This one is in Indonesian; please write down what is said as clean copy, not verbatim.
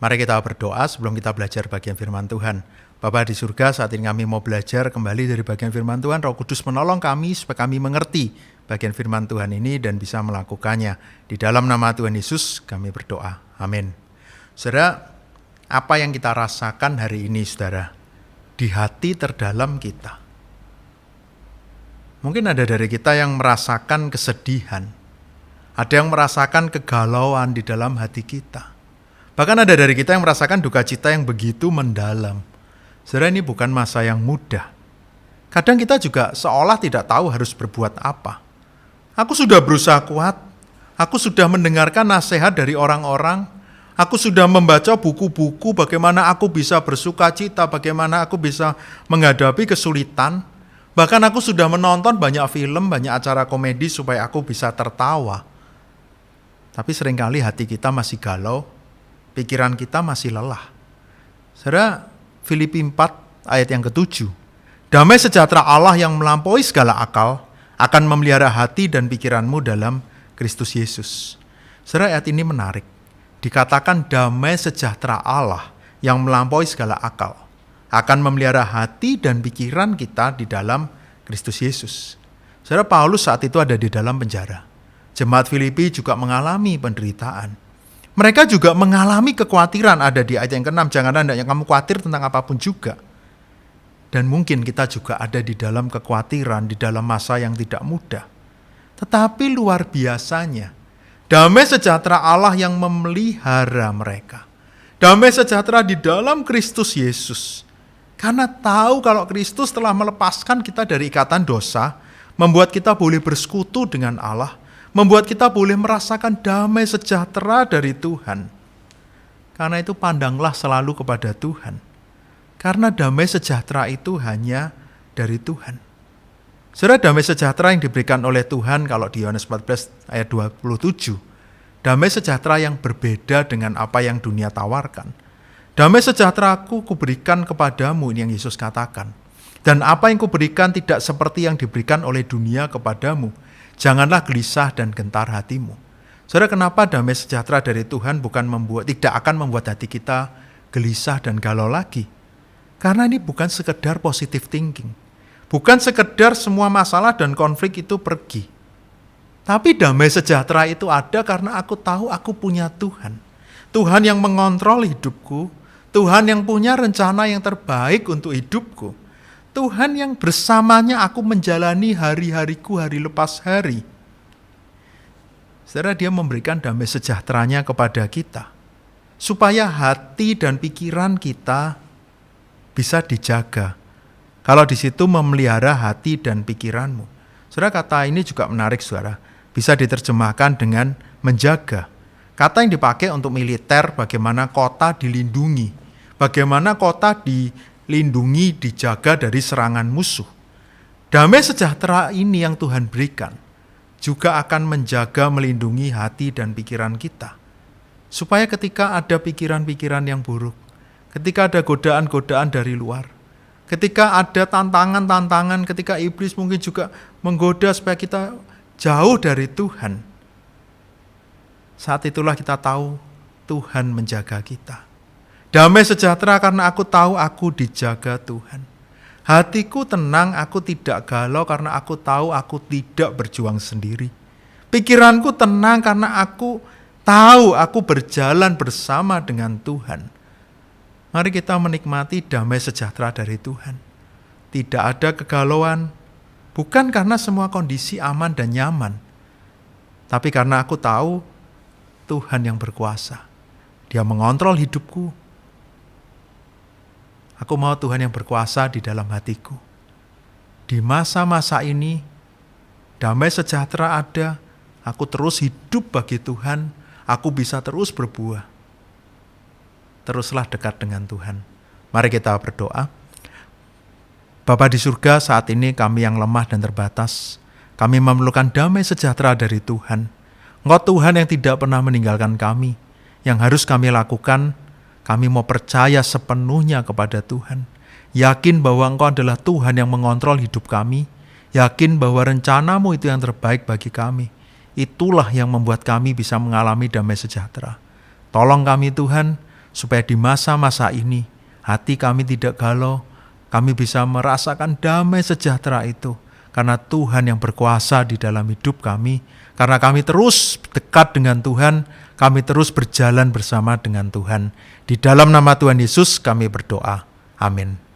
Mari kita berdoa sebelum kita belajar bagian firman Tuhan. Bapa di surga, saat ini kami mau belajar kembali dari bagian firman Tuhan. Roh Kudus menolong kami supaya kami mengerti bagian firman Tuhan ini dan bisa melakukannya. Di dalam nama Tuhan Yesus kami berdoa. Amin. Saudara, apa yang kita rasakan hari ini, saudara, di hati terdalam kita. Mungkin ada dari kita yang merasakan kesedihan. Ada yang merasakan kegalauan di dalam hati kita. Bahkan ada dari kita yang merasakan duka cita yang begitu mendalam. Saudara, ini bukan masa yang mudah. Kadang kita juga seolah tidak tahu harus berbuat apa. Aku sudah berusaha kuat. Aku sudah mendengarkan nasihat dari orang-orang. Aku sudah membaca buku-buku bagaimana aku bisa bersuka cita, bagaimana aku bisa menghadapi kesulitan. Bahkan aku sudah menonton banyak film, banyak acara komedi supaya aku bisa tertawa. Tapi seringkali hati kita masih galau. Pikiran kita masih lelah. Saudara, Filipi 4 ayat yang ke-7. Damai sejahtera Allah yang melampaui segala akal akan memelihara hati dan pikiranmu dalam Kristus Yesus. Saudara, ayat ini menarik. Dikatakan damai sejahtera Allah yang melampaui segala akal akan memelihara hati dan pikiran kita di dalam Kristus Yesus. Saudara, Paulus saat itu ada di dalam penjara. Jemaat Filipi juga mengalami penderitaan. Mereka juga mengalami kekhawatiran, ada di ayat yang ke-6. Jangan hendaknya kamu khawatir tentang apapun juga. Dan mungkin kita juga ada di dalam kekhawatiran, di dalam masa yang tidak mudah. Tetapi luar biasanya, damai sejahtera Allah yang memelihara mereka. Damai sejahtera di dalam Kristus Yesus. Karena tahu kalau Kristus telah melepaskan kita dari ikatan dosa, membuat kita boleh bersekutu dengan Allah, membuat kita boleh merasakan damai sejahtera dari Tuhan. Karena itu pandanglah selalu kepada Tuhan. Karena damai sejahtera itu hanya dari Tuhan. Saudara, damai sejahtera yang diberikan oleh Tuhan kalau di Yohanes 14 ayat 27. Damai sejahtera yang berbeda dengan apa yang dunia tawarkan. Damai sejahtera-Ku kuberikan kepadamu, ini yang Yesus katakan. Dan apa yang kuberikan tidak seperti yang diberikan oleh dunia kepadamu. Janganlah gelisah dan gentar hatimu. Saudara, kenapa damai sejahtera dari Tuhan tidak akan membuat hati kita gelisah dan galau lagi? Karena ini bukan sekedar positive thinking. Bukan sekedar semua masalah dan konflik itu pergi. Tapi damai sejahtera itu ada karena aku tahu aku punya Tuhan. Tuhan yang mengontrol hidupku. Tuhan yang punya rencana yang terbaik untuk hidupku. Tuhan yang bersamanya aku menjalani hari-hariku hari lepas hari. Saudara, Dia memberikan damai sejahteranya kepada kita. Supaya hati dan pikiran kita bisa dijaga. Kalau di situ memelihara hati dan pikiranmu. Saudara, kata ini juga menarik, saudara. Bisa diterjemahkan dengan menjaga. Kata yang dipakai untuk militer, bagaimana kota dilindungi. Bagaimana kota dilindungi, dijaga dari serangan musuh. Damai sejahtera ini yang Tuhan berikan juga akan menjaga, melindungi hati dan pikiran kita. Supaya ketika ada pikiran-pikiran yang buruk, ketika ada godaan-godaan dari luar, ketika ada tantangan-tantangan, ketika iblis mungkin juga menggoda supaya kita jauh dari Tuhan, saat itulah kita tahu Tuhan menjaga kita. Damai sejahtera karena aku tahu aku dijaga Tuhan. Hatiku tenang, aku tidak galau karena aku tahu aku tidak berjuang sendiri. Pikiranku tenang karena aku tahu aku berjalan bersama dengan Tuhan. Mari kita menikmati damai sejahtera dari Tuhan. Tidak ada kegalauan, bukan karena semua kondisi aman dan nyaman, tapi karena aku tahu Tuhan yang berkuasa. Dia mengontrol hidupku. Aku mau Tuhan yang berkuasa di dalam hatiku. Di masa-masa ini, damai sejahtera ada. Aku terus hidup bagi Tuhan. Aku bisa terus berbuah. Teruslah dekat dengan Tuhan. Mari kita berdoa. Bapa di surga, saat ini kami yang lemah dan terbatas, kami memerlukan damai sejahtera dari Tuhan. Engkau Tuhan yang tidak pernah meninggalkan kami. Yang harus kami lakukan, kami mau percaya sepenuhnya kepada Tuhan. Yakin bahwa Engkau adalah Tuhan yang mengontrol hidup kami. Yakin bahwa rencana-Mu itu yang terbaik bagi kami. Itulah yang membuat kami bisa mengalami damai sejahtera. Tolong kami Tuhan, supaya di masa-masa ini hati kami tidak galau, kami bisa merasakan damai sejahtera itu, karena Tuhan yang berkuasa di dalam hidup kami, karena kami terus dekat dengan Tuhan, kami terus berjalan bersama dengan Tuhan. Di dalam nama Tuhan Yesus kami berdoa. Amin.